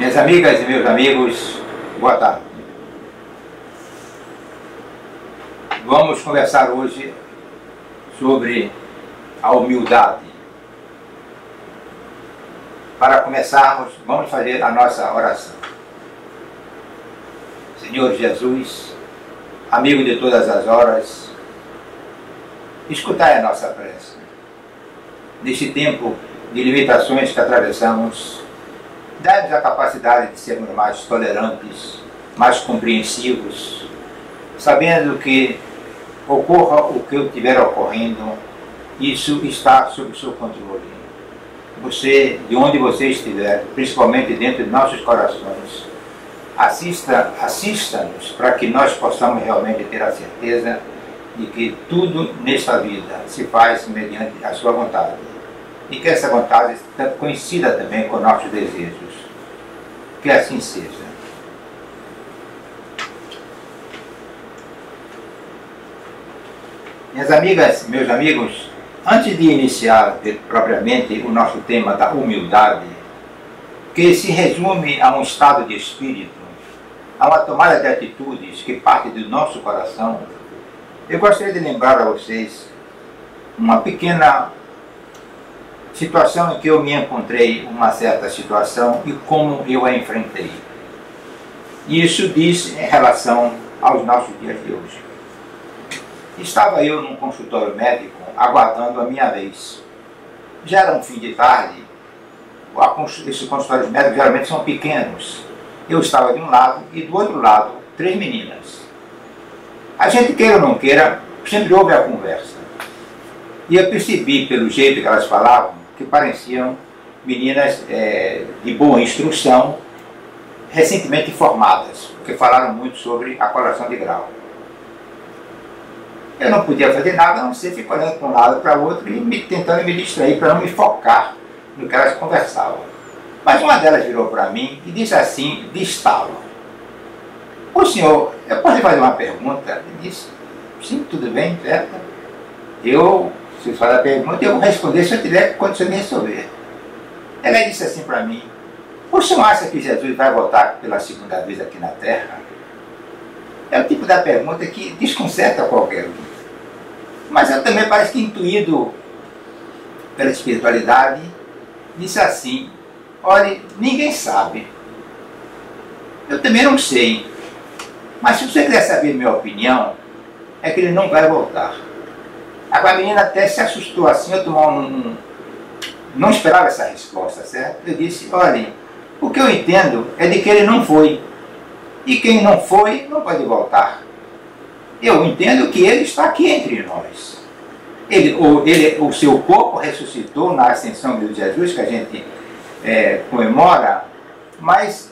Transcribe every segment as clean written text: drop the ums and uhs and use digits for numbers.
Minhas amigas e meus amigos, boa tarde. Vamos conversar hoje sobre a humildade. Para começarmos, vamos fazer a nossa oração. Senhor Jesus, amigo de todas as horas, escutai a nossa prece. Neste tempo de limitações que atravessamos, dai-nos a capacidade de sermos mais tolerantes, mais compreensivos, sabendo que ocorra o que estiver ocorrendo, isso está sob o seu controle. Você, de onde você estiver, principalmente dentro de nossos corações, assista-nos para que nós possamos realmente ter a certeza de que tudo nesta vida se faz mediante a sua vontade e que essa vontade coincida também com nossos desejos. Que assim seja. Minhas amigas, meus amigos, antes de iniciar propriamente o nosso tema da humildade, que se resume a um estado de espírito, a uma tomada de atitudes que parte do nosso coração, eu gostaria de lembrar a vocês uma pequena situação em que eu me encontrei, uma certa situação, e como eu a enfrentei. Isso diz em relação aos nossos dias de hoje. Estava eu num consultório médico, aguardando a minha vez. Já era um fim de tarde, esses consultórios médicos geralmente são pequenos. Eu estava de um lado e do outro lado, 3 meninas. A gente, queira ou não queira, sempre ouve a conversa. E eu percebi, pelo jeito que elas falavam, que pareciam meninas de boa instrução, recentemente formadas, porque falaram muito sobre a colação de grau. Eu não podia fazer nada, a não ser ficar olhando para um lado para o outro e tentando me distrair para não me focar no que elas conversavam. Mas uma delas virou para mim e disse assim, de estalo: "O senhor, eu posso fazer uma pergunta?" Ele disse: "Sim, tudo bem, certo? Se for a pergunta, eu vou responder se eu tiver condição de resolver." Ela disse assim para mim: "O senhor acha que Jesus vai voltar pela segunda vez aqui na Terra?" É o tipo da pergunta que desconcerta qualquer um. Mas eu também, parece que intuído pela espiritualidade, disse assim: "Olha, ninguém sabe. Eu também não sei. Mas se você quiser saber minha opinião, é que ele não vai voltar." Agora a menina até se assustou assim, eu não esperava essa resposta, certo? Eu disse: "Olha, o que eu entendo é de que ele não foi. E quem não foi, não pode voltar. Eu entendo que ele está aqui entre nós. O seu corpo ressuscitou na ascensão de Jesus, que a gente comemora, mas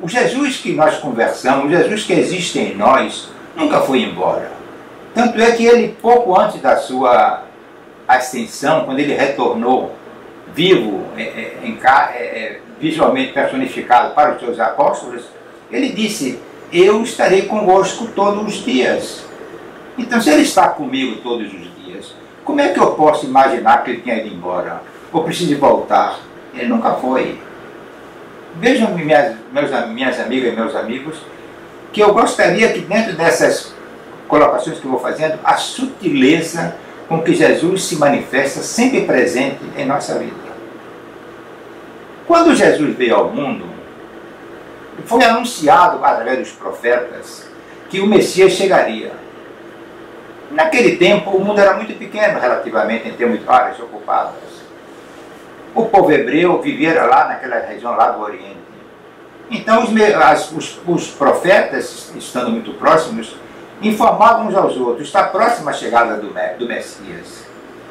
o Jesus que nós conversamos, o Jesus que existe em nós, nunca foi embora. Tanto é que ele, pouco antes da sua ascensão, quando ele retornou vivo, visualmente personificado para os seus apóstolos, ele disse: "Eu estarei convosco todos os dias." Então, se ele está comigo todos os dias, como é que eu posso imaginar que ele tenha ido embora? Ou precise voltar? Ele nunca foi. Vejam, minhas amigas e meus amigos, que eu gostaria que dentro dessas colocações que eu vou fazendo, a sutileza com que Jesus se manifesta sempre presente em nossa vida. Quando Jesus veio ao mundo, foi anunciado através dos profetas que o Messias chegaria. Naquele tempo o mundo era muito pequeno relativamente em termos de áreas ocupadas. O povo hebreu vivia lá naquela região lá do Oriente. Então os profetas, estando muito próximos, informavam uns aos outros: está próxima a chegada do Messias.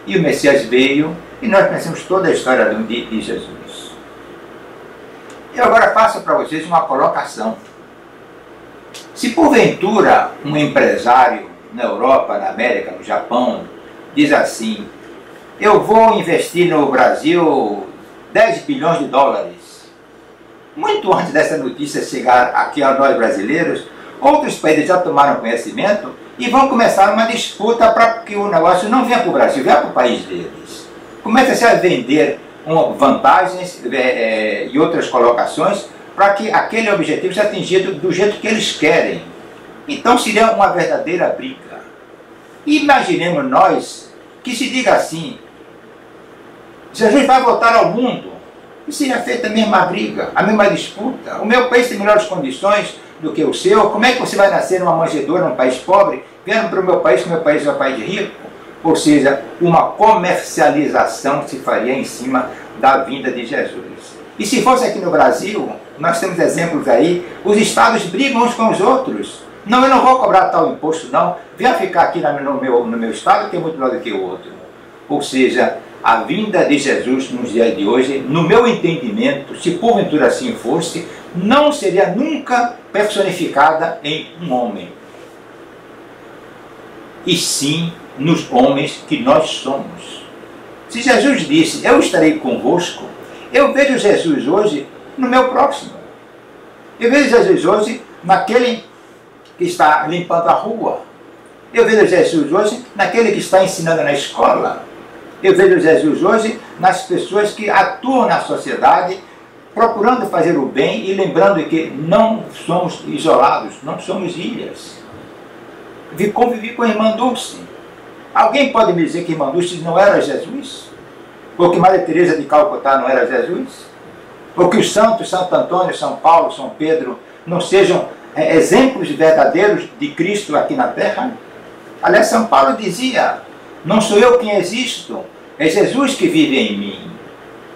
E o Messias veio, e nós conhecemos toda a história de Jesus. Eu agora faço para vocês uma colocação. Se porventura um empresário na Europa, na América, no Japão, diz assim: "Eu vou investir no Brasil 10 bilhões de dólares", muito antes dessa notícia chegar aqui a nós brasileiros, outros países já tomaram conhecimento e vão começar uma disputa para que o negócio não venha para o Brasil, venha para o país deles. Começa-se a vender vantagens e outras colocações para que aquele objetivo seja atingido do jeito que eles querem. Então seria uma verdadeira briga. Imaginemos nós que se diga assim: Jesus vai voltar ao mundo, e seria feita a mesma briga, a mesma disputa. O meu país tem melhores condições do que o seu. Como é que você vai nascer numa manjedoura, num país pobre, vendo para o meu país, que o meu país é um país rico? Ou seja, uma comercialização se faria em cima da vinda de Jesus. E se fosse aqui no Brasil, nós temos exemplos aí, os estados brigam uns com os outros. Não, eu não vou cobrar tal imposto, não. Venha ficar aqui no meu estado, que é muito melhor do que o outro. Ou seja, a vinda de Jesus nos dias de hoje, no meu entendimento, se porventura assim fosse, não seria nunca personificada em um homem, e sim nos homens que nós somos. Se Jesus disse, eu estarei convosco, eu vejo Jesus hoje no meu próximo. Eu vejo Jesus hoje naquele que está limpando a rua. Eu vejo Jesus hoje naquele que está ensinando na escola. Eu vejo Jesus hoje nas pessoas que atuam na sociedade, procurando fazer o bem e lembrando que não somos isolados, não somos ilhas. Convivi com a irmã Dulce. Alguém pode me dizer que a irmã Dulce não era Jesus? Ou que Maria Teresa de Calcutá não era Jesus? Ou que os santos, Santo Antônio, São Paulo, São Pedro, não sejam exemplos verdadeiros de Cristo aqui na Terra? Aliás, São Paulo dizia, não sou eu quem existo, é Jesus que vive em mim.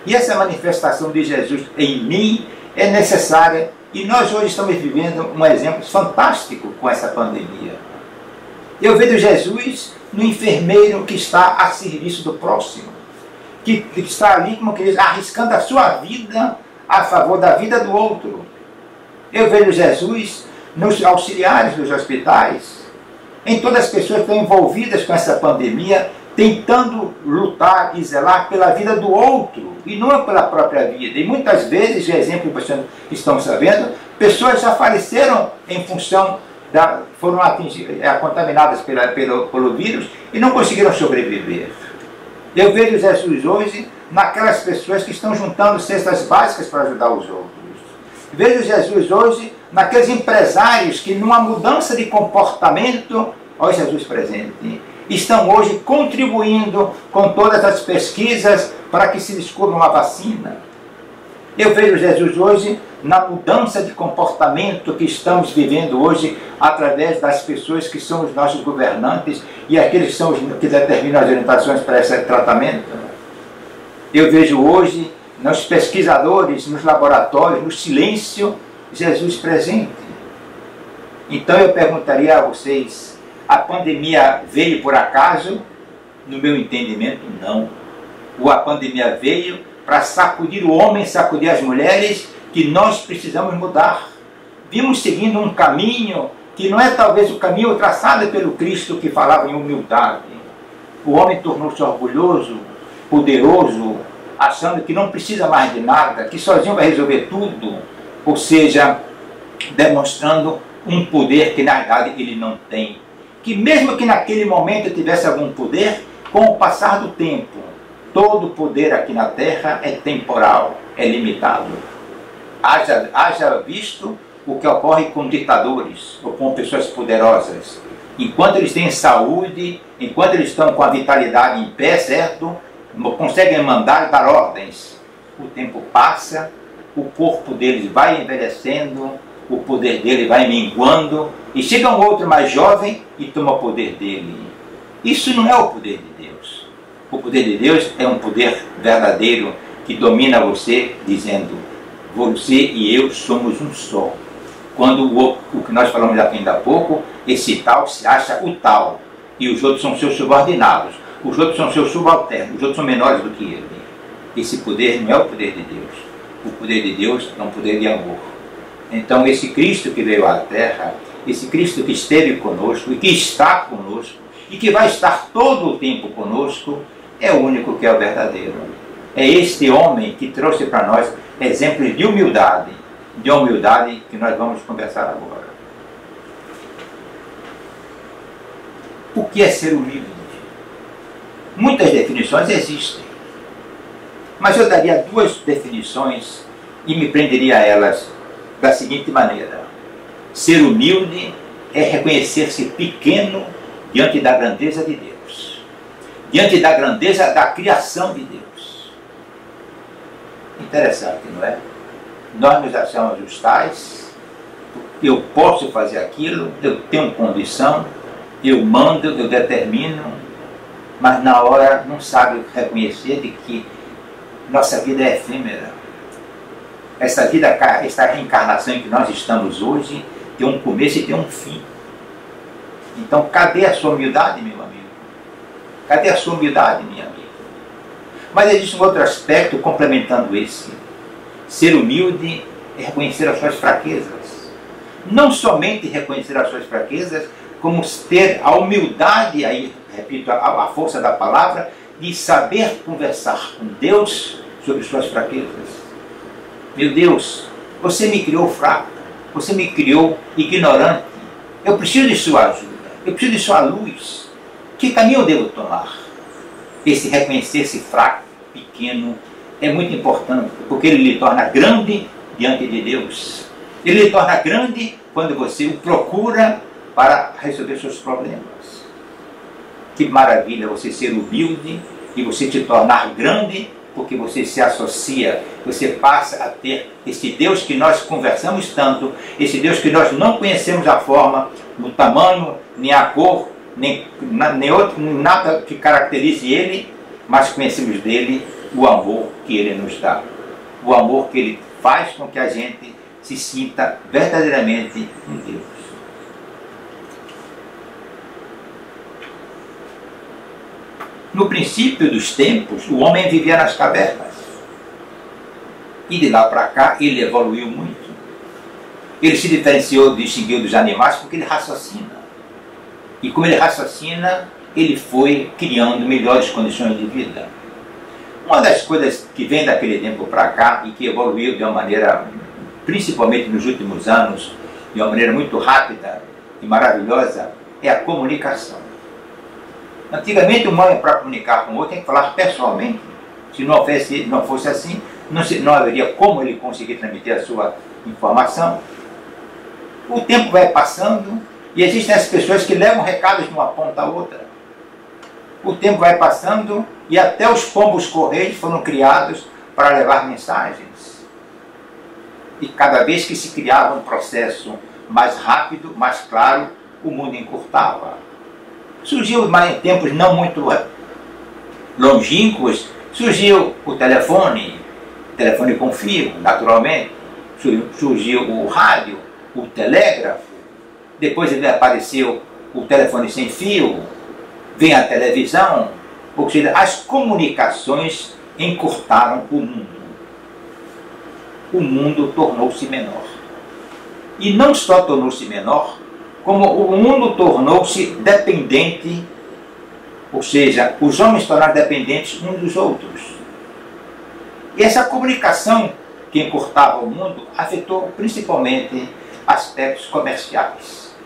E essa manifestação de Jesus em mim é necessária, e nós hoje estamos vivendo um exemplo fantástico com essa pandemia. Eu vejo Jesus no enfermeiro que está a serviço do próximo, que está ali, como que diz, arriscando a sua vida a favor da vida do outro. Eu vejo Jesus nos auxiliares dos hospitais, em todas as pessoas que estão envolvidas com essa pandemia, tentando lutar e zelar pela vida do outro, e não pela própria vida. E muitas vezes, de exemplo que vocês estão sabendo, pessoas já faleceram em função foram contaminadas pelo vírus e não conseguiram sobreviver. Eu vejo Jesus hoje naquelas pessoas que estão juntando cestas básicas para ajudar os outros. Vejo Jesus hoje naqueles empresários que, numa mudança de comportamento, olha Jesus presente, estão hoje contribuindo com todas as pesquisas para que se descubra uma vacina. Eu vejo Jesus hoje na mudança de comportamento que estamos vivendo hoje através das pessoas que são os nossos governantes e aqueles que são os que determinam as orientações para esse tratamento. Eu vejo hoje nos pesquisadores, nos laboratórios, no silêncio, Jesus presente. Então eu perguntaria a vocês, a pandemia veio por acaso? No meu entendimento, não. A pandemia veio para sacudir o homem, sacudir as mulheres, que nós precisamos mudar. Vimos seguindo um caminho que não é talvez o caminho traçado pelo Cristo que falava em humildade. O homem tornou-se orgulhoso, poderoso, achando que não precisa mais de nada, que sozinho vai resolver tudo, ou seja, demonstrando um poder que na verdade ele não tem. Que mesmo que naquele momento tivesse algum poder, com o passar do tempo, todo poder aqui na Terra é temporal, é limitado. Haja visto o que ocorre com ditadores ou com pessoas poderosas. Enquanto eles têm saúde, enquanto eles estão com a vitalidade em pé, certo? Conseguem mandar e dar ordens. O tempo passa, o corpo deles vai envelhecendo, o poder dele vai minguando, e chega um outro mais jovem e toma o poder dele. Isso não é o poder de Deus. O poder de Deus é um poder verdadeiro que domina você, dizendo: você e eu somos um só. Quando o que nós falamos aqui ainda há pouco, esse tal se acha o tal, e os outros são seus subordinados, os outros são seus subalternos, os outros são menores do que ele. Esse poder não é o poder de Deus. O poder de Deus é um poder de amor. Então esse Cristo que veio à Terra, esse Cristo que esteve conosco e que está conosco e que vai estar todo o tempo conosco, é o único que é o verdadeiro. É este homem que trouxe para nós exemplos de humildade que nós vamos conversar agora. O que é ser humilde? Muitas definições existem, mas eu daria duas definições e me prenderia a elas da seguinte maneira: ser humilde é reconhecer-se pequeno diante da grandeza de Deus, diante da grandeza da criação de Deus. Interessante, não é? Nós nos achamos os tais, eu posso fazer aquilo, eu tenho condição, eu mando, eu determino, mas na hora não sabe reconhecer de que nossa vida é efêmera. Essa vida, essa reencarnação em que nós estamos hoje, tem um começo e tem um fim. Então, cadê a sua humildade, meu amigo? Cadê a sua humildade, minha amiga? Mas existe um outro aspecto complementando esse. Ser humilde é reconhecer as suas fraquezas. Não somente reconhecer as suas fraquezas, como ter a humildade, aí, repito, a força da palavra, de saber conversar com Deus sobre suas fraquezas. Meu Deus, você me criou fraco, você me criou ignorante, eu preciso de sua ajuda, eu preciso de sua luz. Que caminho eu devo tomar? Esse reconhecer-se fraco, pequeno, é muito importante, porque ele lhe torna grande diante de Deus. Ele lhe torna grande quando você o procura para resolver seus problemas. Que maravilha você ser humilde e você te tornar grande, porque você se associa, você passa a ter esse Deus que nós conversamos tanto, esse Deus que nós não conhecemos a forma, o tamanho, nem a cor, nem nada que caracterize ele, mas conhecemos dele o amor que ele nos dá, o amor que ele faz com que a gente se sinta verdadeiramente em Deus. No princípio dos tempos, o homem vivia nas cavernas. E de lá para cá, ele evoluiu muito. Ele se diferenciou, distinguiu dos animais porque ele raciocina. E como ele raciocina, ele foi criando melhores condições de vida. Uma das coisas que vem daquele tempo para cá e que evoluiu de uma maneira, principalmente nos últimos anos, de uma maneira muito rápida e maravilhosa, é a comunicação. Antigamente, um homem, para comunicar com o outro, tem que falar pessoalmente. Se não fosse assim, não haveria como ele conseguir transmitir a sua informação. O tempo vai passando e existem as pessoas que levam recados de uma ponta a outra. O tempo vai passando e até os pombos correios foram criados para levar mensagens. E cada vez que se criava um processo mais rápido, mais claro, o mundo encurtava. Surgiu, mas em tempos não muito longínquos, surgiu o telefone com fio, naturalmente, surgiu o rádio, o telégrafo, depois apareceu o telefone sem fio, vem a televisão, ou seja, as comunicações encurtaram o mundo. O mundo tornou-se menor. E não só tornou-se menor, como o mundo tornou-se dependente, ou seja, os homens tornaram dependentes uns dos outros. E essa comunicação que encurtava o mundo afetou principalmente aspectos comerciais.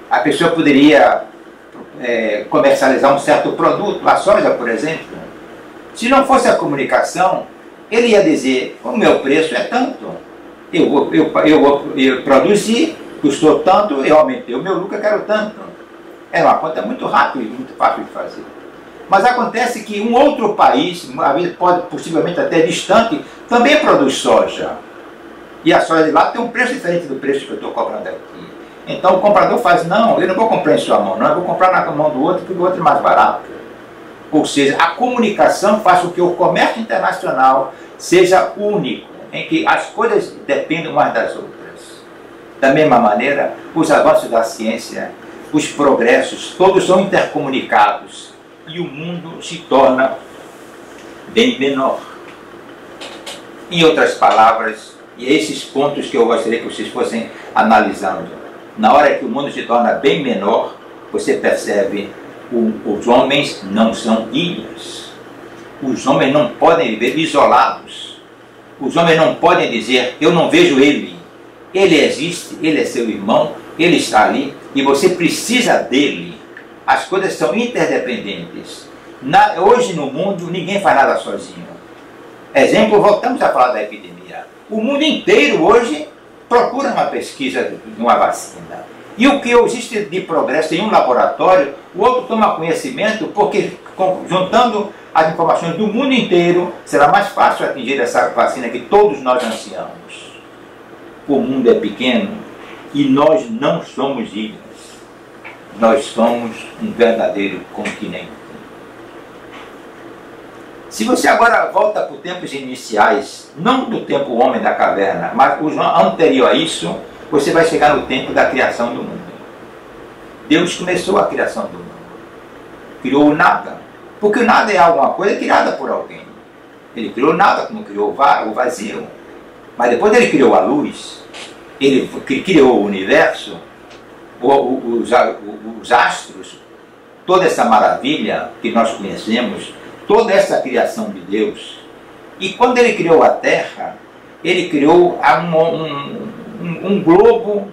A pessoa poderia comercializar um certo produto, a soja, por exemplo. Se não fosse a comunicação, ele ia dizer: o meu preço é tanto, eu produzi, custou tanto, eu aumentei o meu lucro, eu quero tanto. É uma conta muito rápida e muito fácil de fazer. Mas acontece que um outro país, possivelmente até distante, também produz soja. E a soja de lá tem um preço diferente do preço que eu estou cobrando aqui. Então o comprador faz: não, eu não vou comprar em sua mão, não, eu vou comprar na mão do outro, porque o outro é mais barato. Ou seja, a comunicação faz com que o comércio internacional seja único, em que as coisas dependem umas das outras. Da mesma maneira, os avanços da ciência, os progressos, todos são intercomunicados e o mundo se torna bem menor. Em outras palavras, e esses pontos que eu gostaria que vocês fossem analisando, na hora que o mundo se torna bem menor, você percebe os homens não são ilhas. Os homens não podem viver isolados. Os homens não podem dizer: eu não vejo ele. Ele existe, ele é seu irmão, ele está ali e você precisa dele. As coisas são interdependentes. Hoje no mundo ninguém faz nada sozinho. Exemplo, voltamos a falar da epidemia. O mundo inteiro hoje procura uma pesquisa de uma vacina. E o que existe de progresso em um laboratório, o outro toma conhecimento, porque juntando as informações do mundo inteiro, será mais fácil atingir essa vacina que todos nós ansiamos. O mundo é pequeno e nós não somos ilhas. Nós somos um verdadeiro continente. Se você agora volta para os tempos iniciais, não do tempo homem da caverna, mas anterior a isso, você vai chegar no tempo da criação do mundo. Deus começou a criação do mundo. Criou o nada. Porque o nada é alguma coisa criada por alguém. Ele criou nada, como criou o vazio. Mas depois ele criou a luz, ele criou o universo, os astros, toda essa maravilha que nós conhecemos, toda essa criação de Deus. E quando ele criou a Terra, ele criou um globo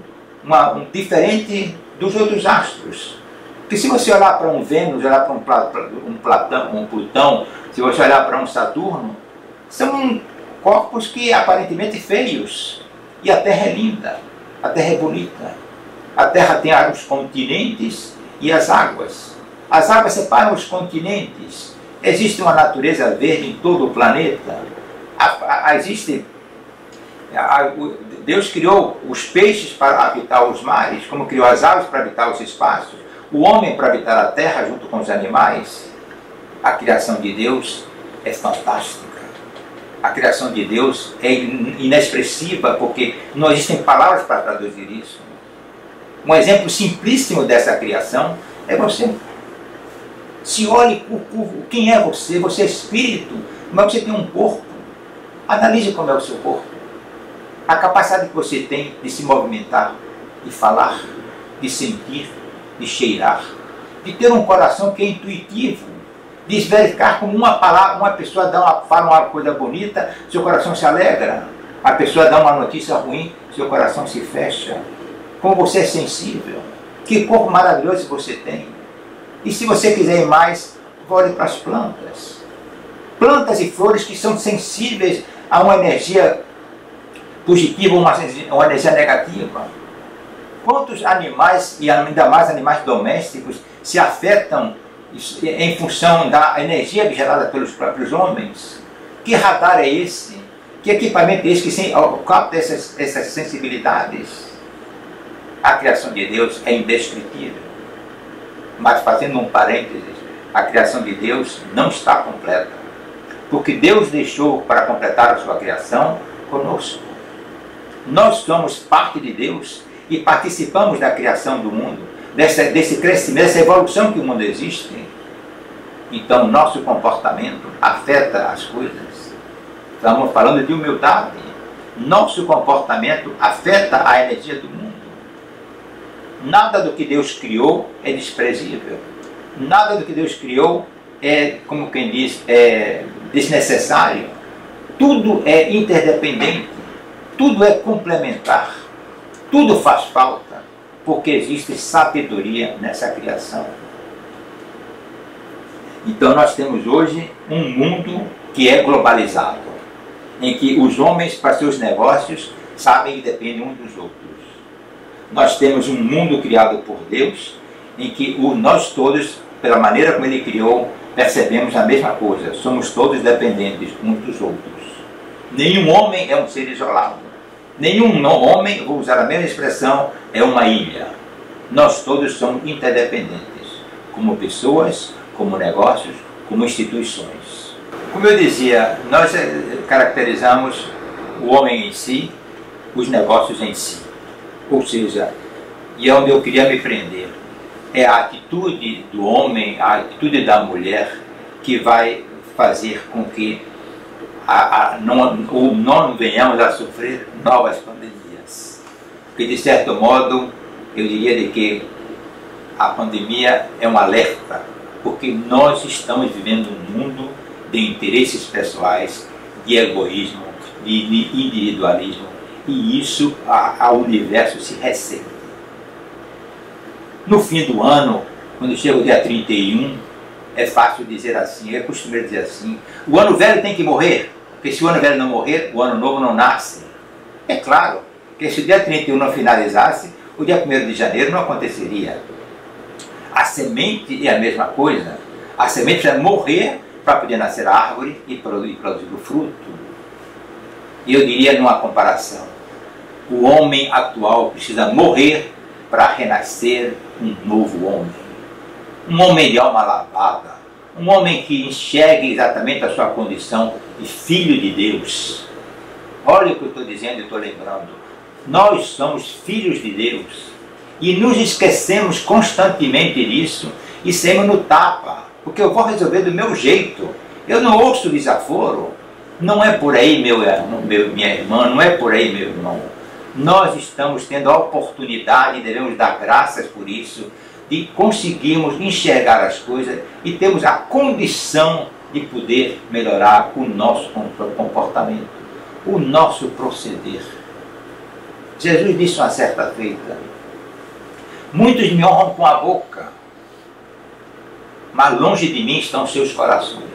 diferente dos outros astros. Porque se você olhar para um Vênus, olhar para um Plutão, se você olhar para um Saturno, são corpos que aparentemente feios. E a Terra é linda, a Terra é bonita. A Terra tem os continentes e as águas. As águas separam os continentes. Existe uma natureza verde em todo o planeta. Deus criou os peixes para habitar os mares, como criou as aves para habitar os espaços, o homem para habitar a terra junto com os animais. A criação de Deus é fantástica. A criação de Deus é inexpressiva, porque não existem palavras para traduzir isso. Um exemplo simplíssimo dessa criação é você. Se olhe quem é você. Você é espírito, mas você tem um corpo. Analise como é o seu corpo. A capacidade que você tem de se movimentar, de falar, de sentir, de cheirar, de ter um coração que é intuitivo, de verificar como uma pessoa fala uma coisa bonita, seu coração se alegra. A pessoa dá uma notícia ruim, seu coração se fecha. Como você é sensível. Que corpo maravilhoso você tem. E se você quiser ir mais, olhe para as plantas. Plantas e flores que são sensíveis a uma energia positiva ou uma energia negativa. Quantos animais, e ainda mais animais domésticos, se afetam em função da energia gerada pelos próprios homens? Que radar é esse? Que equipamento é esse que capta essas sensibilidades? A criação de Deus é indescritível. Mas fazendo um parênteses, a criação de Deus não está completa. Porque Deus deixou para completar a sua criação conosco. Nós somos parte de Deus e participamos da criação do mundo, desse crescimento, dessa evolução que o mundo existe. Então, nosso comportamento afeta as coisas. Estamos falando de humildade. Nosso comportamento afeta a energia do mundo. Nada do que Deus criou é desprezível. Nada do que Deus criou é, como quem diz, desnecessário. Tudo é interdependente. Tudo é complementar. Tudo faz falta, porque existe sabedoria nessa criação. Então nós temos hoje um mundo que é globalizado, em que os homens, para seus negócios, sabem e dependem uns dos outros. Nós temos um mundo criado por Deus, em que nós todos, pela maneira como Ele criou, percebemos a mesma coisa. Somos todos dependentes uns dos outros. Nenhum homem é um ser isolado. Nenhum homem, vou usar a mesma expressão, é uma ilha. Nós todos somos interdependentes, como pessoas, como negócios, como instituições. Como eu dizia, nós caracterizamos o homem em si, os negócios em si. Ou seja, e é onde eu queria me prender, é a atitude do homem, a atitude da mulher que vai fazer com que não venhamos a sofrer novas pandemias. Porque, de certo modo, eu diria de que a pandemia é um alerta, porque nós estamos vivendo um mundo de interesses pessoais, de egoísmo, de individualismo, e isso ao universo se ressente. No fim do ano, quando chega o dia 31, é fácil dizer assim, é costumeiro dizer assim, o ano velho tem que morrer, porque se o ano velho não morrer, o ano novo não nasce. É claro, Porque se o dia 31 não finalizasse, o dia 1º de janeiro não aconteceria. A semente é a mesma coisa. A semente precisa morrer para poder nascer a árvore e produzir o fruto. E eu diria numa comparação, o homem atual precisa morrer para renascer um novo homem. Um homem de alma lavada, um homem que enxergue exatamente a sua condição de filho de Deus. Olha o que eu estou dizendo e estou lembrando. Nós somos filhos de Deus e nos esquecemos constantemente disso e saímos no tapa, porque eu vou resolver do meu jeito. Eu não ouço desaforo. Não é por aí, minha irmã, não é por aí, meu irmão. Nós estamos tendo a oportunidade, devemos dar graças por isso, de conseguirmos enxergar as coisas e temos a condição de poder melhorar o nosso comportamento, o nosso proceder. Jesus disse uma certa feita: muitos me honram com a boca, mas longe de mim estão seus corações.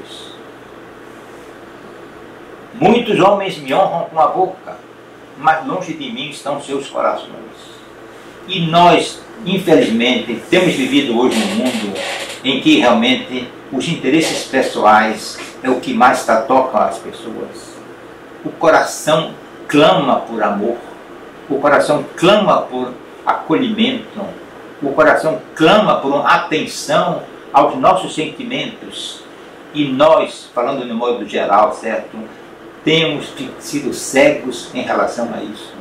Muitos homens me honram com a boca, mas longe de mim estão seus corações. E nós, infelizmente, temos vivido hoje num mundo em que realmente os interesses pessoais é o que mais toca as pessoas. O coração clama por amor, o coração clama por acolhimento, o coração clama por uma atenção aos nossos sentimentos. E nós, falando no modo geral, certo, temos sido cegos em relação a isso.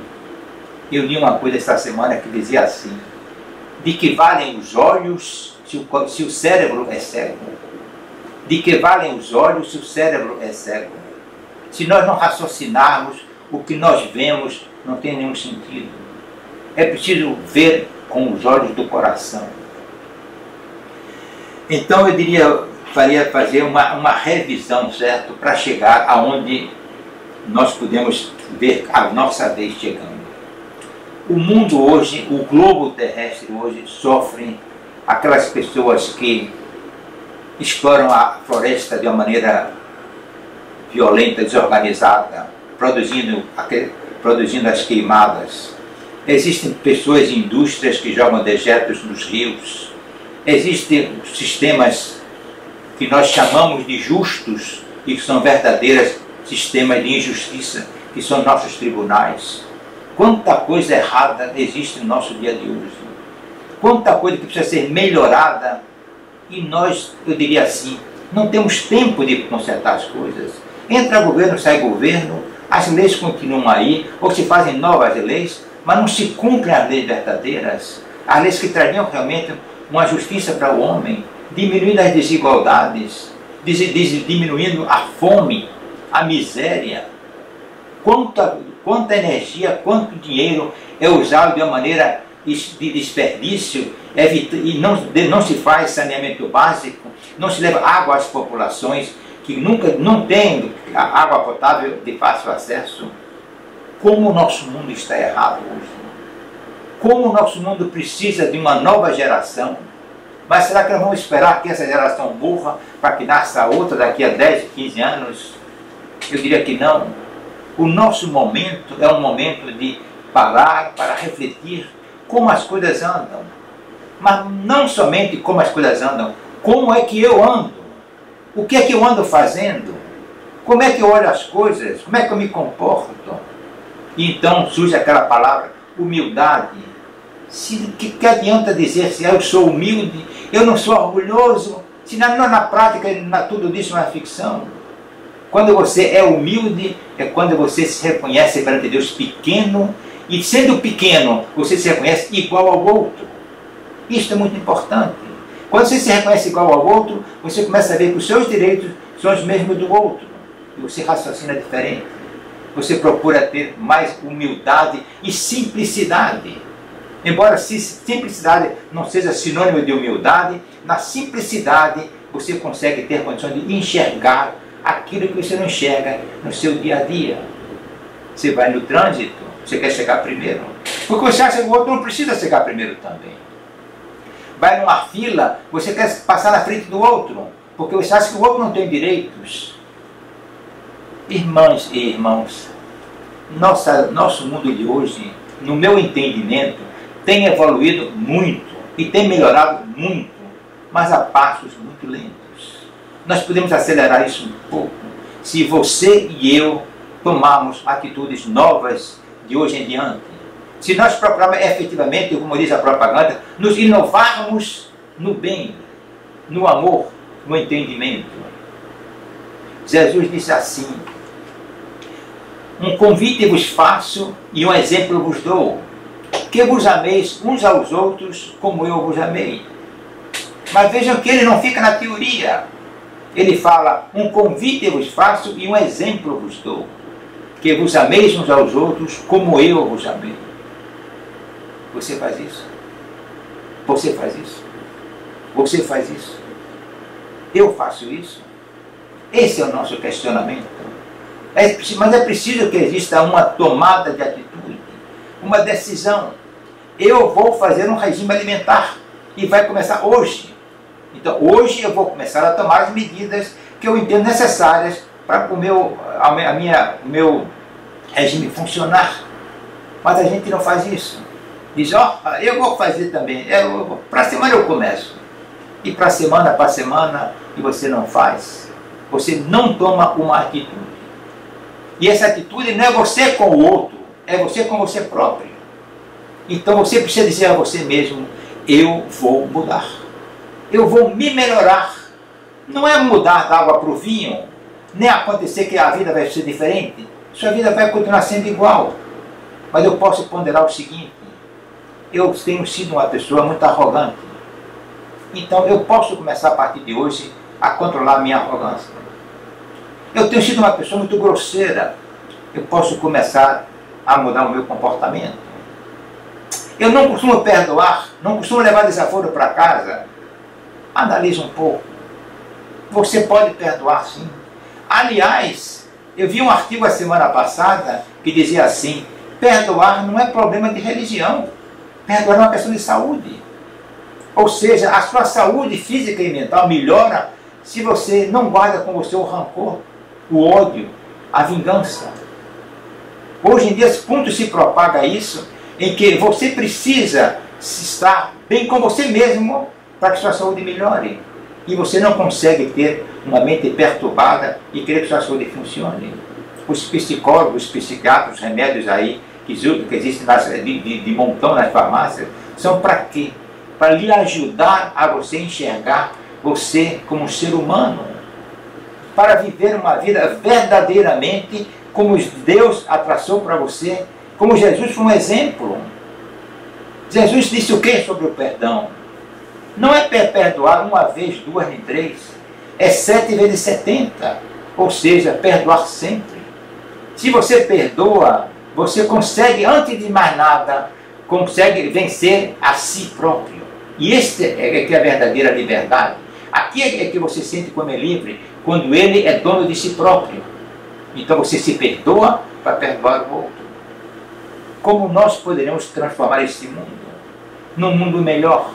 Eu li uma coisa esta semana que dizia assim: de que valem os olhos se o cérebro é cego? De que valem os olhos se o cérebro é cego? Se nós não raciocinarmos, o que nós vemos não tem nenhum sentido. É preciso ver com os olhos do coração. Então eu diria, fazer uma revisão, certo? Para chegar aonde nós podemos ver a nossa vez chegando. O mundo hoje, o globo terrestre hoje, sofre aquelas pessoas que exploram a floresta de uma maneira violenta, desorganizada, produzindo as queimadas. Existem pessoas e indústrias que jogam dejetos nos rios. Existem sistemas que nós chamamos de justos e que são verdadeiros sistemas de injustiça, que são nossos tribunais. Quanta coisa errada existe no nosso dia de hoje. Quanta coisa que precisa ser melhorada. E nós, eu diria assim, não temos tempo de consertar as coisas. Entra governo, sai governo, as leis continuam aí, ou se fazem novas leis, mas não se cumprem as leis verdadeiras, as leis que trariam realmente uma justiça para o homem, diminuindo as desigualdades, diminuindo a fome, a miséria. Quanta energia, quanto dinheiro é usado de uma maneira de desperdício, e não se faz saneamento básico, não se leva água às populações que não têm a água potável de fácil acesso. Como o nosso mundo está errado hoje. Como o nosso mundo precisa de uma nova geração. Mas será que nós vamos esperar que essa geração morra para que nasça outra daqui a 10, 15 anos? Eu diria que não. O nosso momento é um momento de parar para refletir como as coisas andam. Mas não somente como as coisas andam, como é que eu ando? O que é que eu ando fazendo? Como é que eu olho as coisas? Como é que eu me comporto? E então surge aquela palavra, humildade. Que adianta dizer se eu sou humilde, eu não sou orgulhoso, se na prática tudo isso é uma ficção? Quando você é humilde, é quando você se reconhece perante Deus pequeno, e sendo pequeno, você se reconhece igual ao outro. Isso é muito importante. Quando você se reconhece igual ao outro, você começa a ver que os seus direitos são os mesmos do outro. E você raciocina diferente. Você procura ter mais humildade e simplicidade. Embora simplicidade não seja sinônimo de humildade, na simplicidade você consegue ter condições de enxergar aquilo que você não enxerga no seu dia a dia. Você vai no trânsito, você quer chegar primeiro, porque você acha que o outro não precisa chegar primeiro também. Vai numa fila, você quer passar na frente do outro, porque você acha que o outro não tem direitos. Irmãs e irmãos, nosso mundo de hoje no meu entendimento, tem evoluído muito e tem melhorado muito, mas a passos muito lentos. Nós podemos acelerar isso um pouco se você e eu tomarmos atitudes novas de hoje em diante. Se nós procurarmos efetivamente, como diz a propaganda, nos inovarmos no bem, no amor, no entendimento. Jesus disse assim: um convite vos faço e um exemplo vos dou, que vos ameis uns aos outros como eu vos amei. Mas vejam que ele não fica na teoria. Ele fala: um convite vos faço e um exemplo vos dou, que vos ameis uns aos outros como eu vos amei. Você faz isso? Você faz isso? Você faz isso? Eu faço isso? Esse é o nosso questionamento. Mas é preciso que exista uma tomada de atitude, uma decisão. Eu vou fazer um regime alimentar e vai começar hoje. Então hoje eu vou começar a tomar as medidas que eu entendo necessárias para o meu regime funcionar. Mas a gente não faz isso. Diz: ó, eu vou fazer também, para a semana eu começo. E para semana, e você não faz. Você não toma uma atitude. E essa atitude não é você com o outro, é você com você próprio. Então você precisa dizer a você mesmo: eu vou mudar. Eu vou me melhorar. Não é mudar da água para o vinho, nem acontecer que a vida vai ser diferente. Sua vida vai continuar sendo igual. Mas eu posso ponderar o seguinte: eu tenho sido uma pessoa muito arrogante. Então eu posso começar a partir de hoje a controlar a minha arrogância. Eu tenho sido uma pessoa muito grosseira. Eu posso começar a mudar o meu comportamento. Eu não costumo perdoar, não costumo levar desaforo para casa. Analise um pouco. Você pode perdoar, sim. Aliás, eu vi um artigo a semana passada que dizia assim: perdoar não é problema de religião. Perdoar é uma questão de saúde. Ou seja, a sua saúde física e mental melhora se você não guarda com você o rancor, o ódio, a vingança. Hoje em dia, muito se propaga isso, em que você precisa estar bem com você mesmo para que sua saúde melhore. E você não consegue ter uma mente perturbada e querer que sua saúde funcione. Os psicólogos, os psiquiatras, os remédios aí que existem de montão nas farmácias, são para quê? Para lhe ajudar a você enxergar você como um ser humano, para viver uma vida verdadeiramente como Deus a traçou para você, como Jesus foi um exemplo. Jesus disse o que sobre o perdão? Não é perdoar uma vez, duas, nem três, é 7 vezes 70, ou seja, perdoar sempre. Se você perdoa, você consegue, antes de mais nada, consegue vencer a si próprio. E este é que é a verdadeira liberdade. Aqui é que você sente como é livre, quando ele é dono de si próprio. Então você se perdoa para perdoar o outro. Como nós poderemos transformar esse mundo num mundo melhor?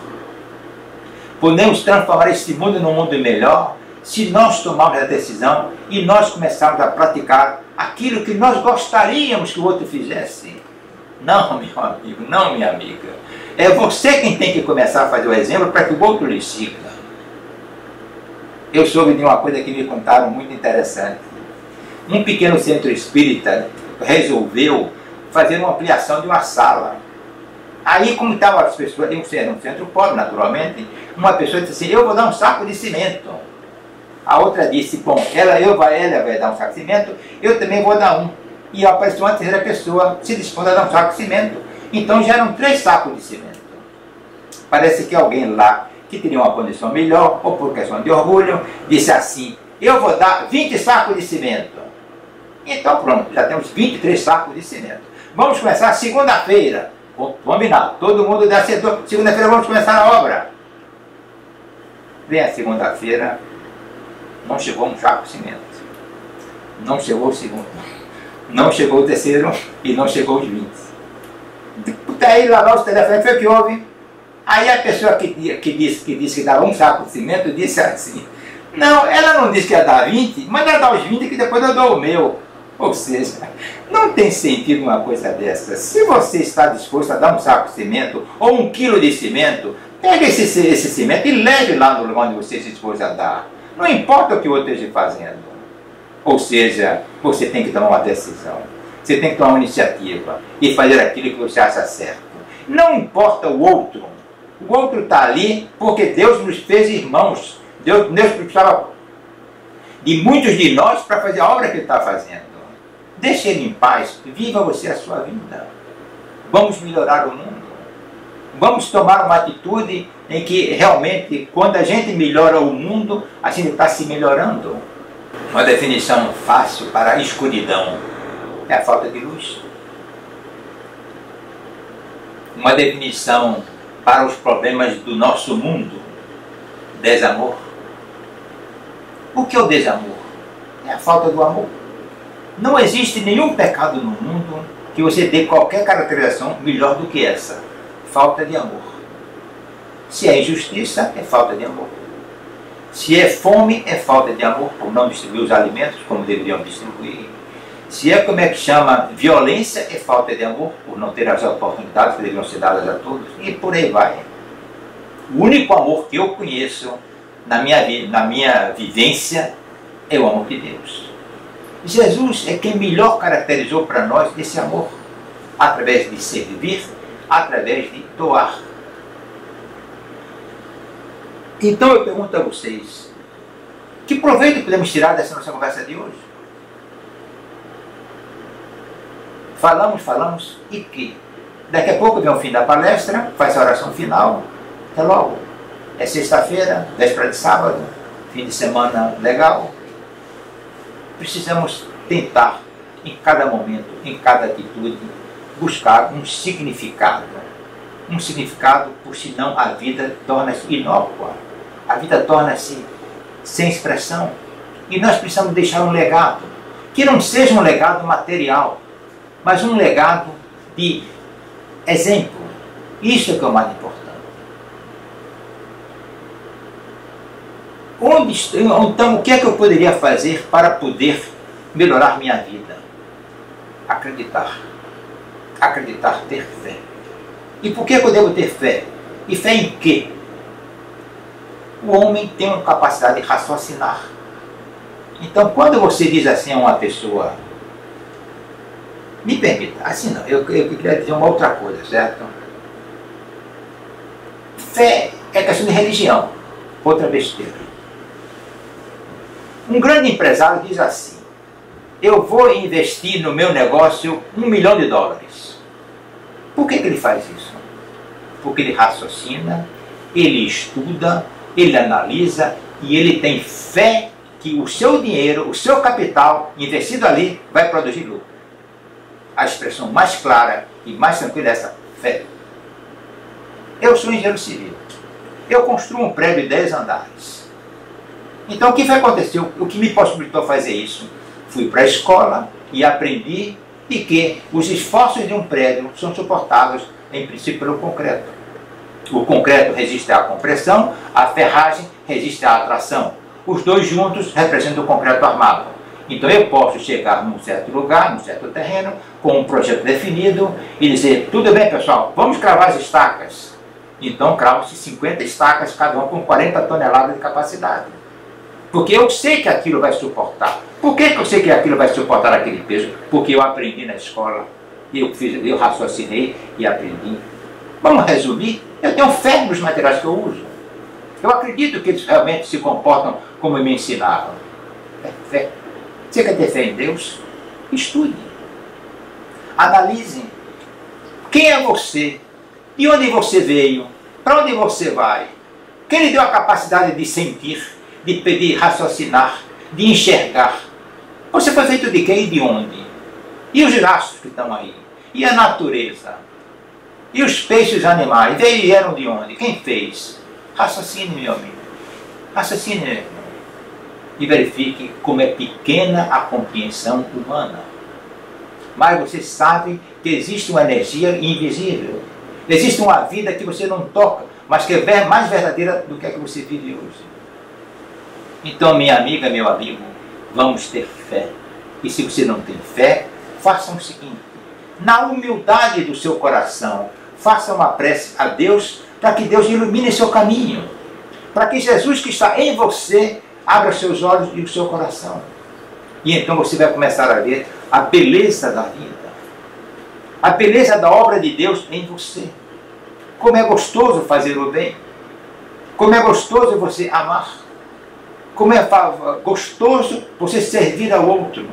Podemos transformar esse mundo num mundo melhor se nós tomarmos a decisão e nós começarmos a praticar aquilo que nós gostaríamos que o outro fizesse. Não, meu amigo, não, minha amiga. É você quem tem que começar a fazer o exemplo para que o outro lhe siga. Eu soube de uma coisa que me contaram muito interessante. Um pequeno centro espírita resolveu fazer uma ampliação de uma sala. Aí, como estavam as pessoas, um centro pobre, naturalmente, uma pessoa disse assim: eu vou dar um saco de cimento. A outra disse: bom, ela vai dar um saco de cimento, eu também vou dar um. E apareceu uma terceira pessoa se dispondo a dar um saco de cimento. Então já eram 3 sacos de cimento. Parece que alguém lá, que teria uma condição melhor, ou por questão de orgulho, disse assim: eu vou dar 20 sacos de cimento. Então pronto, já temos 23 sacos de cimento. Vamos começar segunda-feira. Combinado, todo mundo dá setor. Segunda-feira vamos começar a obra. Vem a segunda-feira, não chegou um saco de cimento. Não chegou o segundo. Não chegou o terceiro e não chegou os 20. Daí lavar os telefones, foi o que houve. Aí a pessoa que disse que dava um saco de cimento disse assim: não, ela não disse que ia dar 20, mas ela dá os 20 que depois eu dou o meu. Ou seja, não tem sentido uma coisa dessa. Se você está disposto a dar um saco de cimento ou 1 quilo de cimento, pegue esse cimento e leve lá no lugar onde você se dispôs a dar. Não importa o que o outro esteja fazendo. Ou seja, você tem que tomar uma decisão. Você tem que tomar uma iniciativa e fazer aquilo que você acha certo. Não importa o outro. O outro está ali porque Deus nos fez irmãos. Deus precisava de muitos de nós para fazer a obra que Ele está fazendo. Deixe Ele em paz. Viva você a sua vida. Vamos melhorar o mundo. Vamos tomar uma atitude em que realmente, quando a gente melhora o mundo, a gente está se melhorando. Uma definição fácil para a escuridão é a falta de luz. Uma definição para os problemas do nosso mundo: desamor. O que é o desamor? É a falta do amor. Não existe nenhum pecado no mundo que você dê qualquer caracterização melhor do que essa: falta de amor. Se é injustiça, é falta de amor. Se é fome, é falta de amor por não distribuir os alimentos como deveriam distribuir. Se é, como é que chama, violência, é falta de amor por não ter as oportunidades que deveriam ser dadas a todos. E por aí vai. O único amor que eu conheço na minha vivência é o amor de Deus. Jesus é quem melhor caracterizou para nós esse amor, através de servir, através de doar. Então eu pergunto a vocês, que proveito podemos tirar dessa nossa conversa de hoje? Falamos e que? Daqui a pouco vem o fim da palestra, faz a oração final, até logo. É sexta-feira, véspera de sábado, fim de semana legal. Precisamos tentar, em cada momento, em cada atitude, buscar um significado. Um significado, por senão a vida torna-se inócua. A vida torna-se sem expressão. E nós precisamos deixar um legado, que não seja um legado material, mas um legado de exemplo. Isso é que é o mais importante. Então, o que é que eu poderia fazer para poder melhorar minha vida? Acreditar. Acreditar, ter fé. E por que eu devo ter fé? E fé em quê? O homem tem uma capacidade de raciocinar. Então, quando você diz assim a uma pessoa, me permita, assim não, eu queria dizer uma outra coisa, certo? Fé é questão de religião, outra besteira. Um grande empresário diz assim: eu vou investir no meu negócio $1 milhão. Por que ele faz isso? Porque ele raciocina, ele estuda, ele analisa e ele tem fé que o seu dinheiro, o seu capital investido ali vai produzir lucro. A expressão mais clara e mais tranquila é essa: fé. Eu sou engenheiro civil. Eu construo um prédio de 10 andares. Então o que aconteceu? O que me possibilitou fazer isso? Fui para a escola e aprendi de que os esforços de um prédio são suportados, em princípio, pelo concreto. O concreto resiste à compressão, a ferragem resiste à atração. Os dois juntos representam o concreto armado. Então eu posso chegar num certo lugar, num certo terreno, com um projeto definido e dizer: tudo bem, pessoal, vamos cravar as estacas. Então cravam-se 50 estacas, cada uma com 40 toneladas de capacidade. Porque eu sei que aquilo vai suportar. Por que eu sei que aquilo vai suportar aquele peso? Porque eu aprendi na escola, eu raciocinei e aprendi. Vamos resumir? Eu tenho fé nos materiais que eu uso. Eu acredito que eles realmente se comportam como me ensinaram. É fé. Você quer ter fé em Deus? Estude. Analise. Quem é você? De onde você veio? Para onde você vai? Quem lhe deu a capacidade de sentir, de raciocinar, de enxergar? Você foi feito de quem e de onde? E os rastros que estão aí? E a natureza? E os peixes animais? Vieram de onde? Quem fez? Raciocine, meu amigo. Raciocine, meu irmão. E verifique como é pequena a compreensão humana. Mas você sabe que existe uma energia invisível. Existe uma vida que você não toca, mas que é mais verdadeira do que a que você vive hoje. Então, minha amiga, meu amigo, vamos ter fé. E se você não tem fé, faça o seguinte: na humildade do seu coração, faça uma prece a Deus para que Deus ilumine seu caminho, para que Jesus que está em você abra seus olhos e o seu coração. E então você vai começar a ver a beleza da vida, a beleza da obra de Deus em você. Como é gostoso fazer o bem, como é gostoso você amar, como é gostoso você servir ao outro.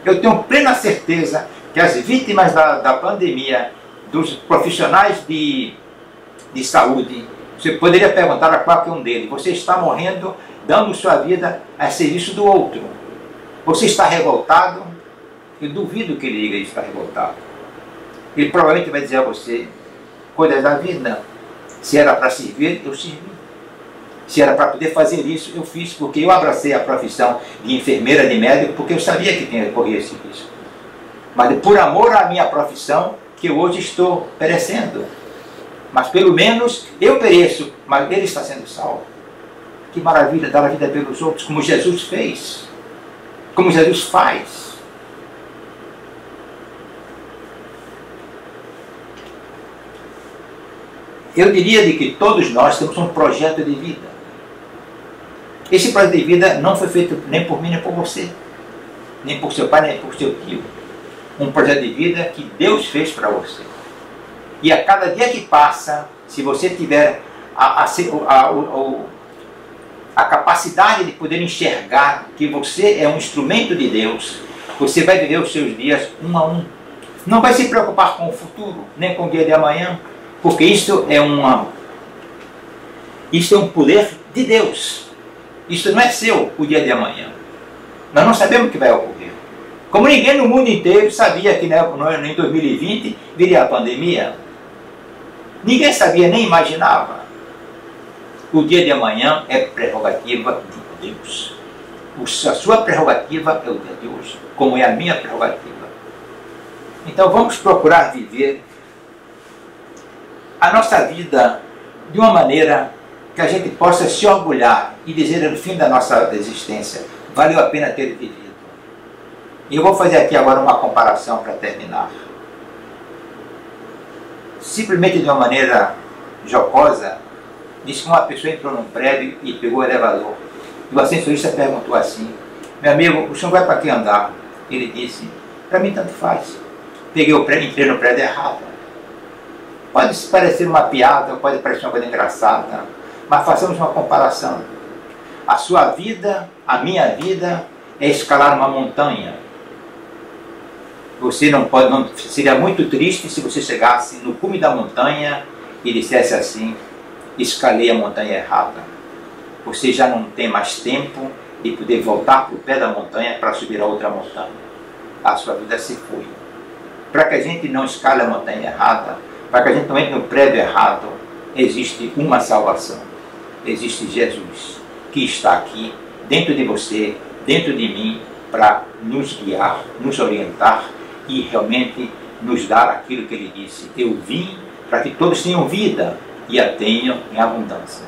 Eu tenho plena certeza que as vítimas da pandemia, dos profissionais de saúde, você poderia perguntar a qualquer um deles: você está morrendo dando sua vida a serviço do outro? Você está revoltado? Eu duvido que ele diga que está revoltado. Ele provavelmente vai dizer a você coisas da vida. Se era para servir, eu servi. Se era para poder fazer isso, eu fiz, porque eu abracei a profissão de enfermeira, de médico, porque eu sabia que tinha que correr esse risco. Mas por amor à minha profissão, que hoje estou perecendo. Mas pelo menos eu pereço, mas ele está sendo salvo. Que maravilha dar a vida pelos outros, como Jesus fez, como Jesus faz. Eu diria de que todos nós temos um projeto de vida. Esse projeto de vida não foi feito nem por mim, nem por você, nem por seu pai, nem por seu tio. Um projeto de vida que Deus fez para você. E a cada dia que passa, se você tiver a capacidade de poder enxergar que você é um instrumento de Deus, você vai viver os seus dias um a um. Não vai se preocupar com o futuro, nem com o dia de amanhã, porque isso é um poder de Deus. Isso não é seu, o dia de amanhã. Nós não sabemos o que vai ocorrer. Como ninguém no mundo inteiro sabia que em 2020 viria a pandemia. Ninguém sabia, nem imaginava. O dia de amanhã é prerrogativa de Deus. A sua prerrogativa é o dia de hoje, como é a minha prerrogativa. Então vamos procurar viver a nossa vida de uma maneira que a gente possa se orgulhar e dizer no fim da nossa existência: valeu a pena ter vivido. E eu vou fazer aqui agora uma comparação para terminar. Simplesmente de uma maneira jocosa, disse que uma pessoa entrou num prédio e pegou o elevador. E o ascensorista perguntou assim: meu amigo, o senhor vai para que andar? Ele disse: para mim tanto faz. Peguei o prédio, entrei no prédio errado. Pode parecer uma piada, pode parecer uma coisa engraçada, mas façamos uma comparação. A sua vida, a minha vida, é escalar uma montanha. Você seria muito triste se você chegasse no cume da montanha e dissesse assim: escalei a montanha errada. Você já não tem mais tempo de poder voltar para o pé da montanha para subir a outra montanha. A sua vida se foi. Para que a gente não escale a montanha errada, para que a gente não entre no prédio errado, existe uma salvação. Existe Jesus, que está aqui, dentro de você, dentro de mim, para nos guiar, nos orientar e realmente nos dar aquilo que ele disse: eu vim para que todos tenham vida e a tenham em abundância.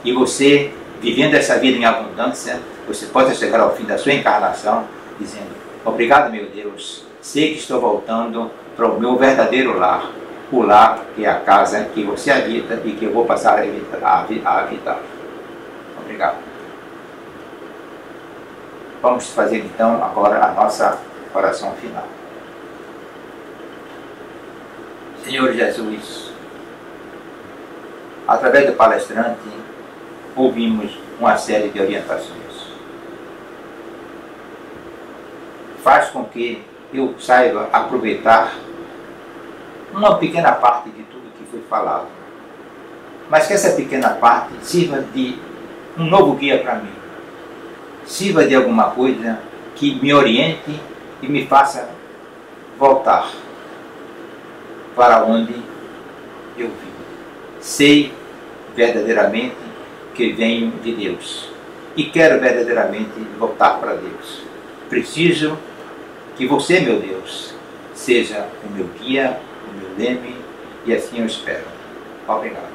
E você, vivendo essa vida em abundância, você pode chegar ao fim da sua encarnação dizendo: obrigado, meu Deus, sei que estou voltando para o meu verdadeiro lar, o lar que é a casa que você habita e que eu vou passar a habitar. Obrigado. Vamos fazer então agora a nossa oração final. Senhor Jesus, através do palestrante, ouvimos uma série de orientações. Faz com que eu saiba aproveitar uma pequena parte de tudo que foi falado, mas que essa pequena parte sirva de um novo guia para mim, sirva de alguma coisa que me oriente e me faça voltar para onde eu vim. Sei verdadeiramente que venho de Deus e quero verdadeiramente voltar para Deus. Preciso que você, meu Deus, seja o meu guia, o meu leme, e assim eu espero. Obrigado.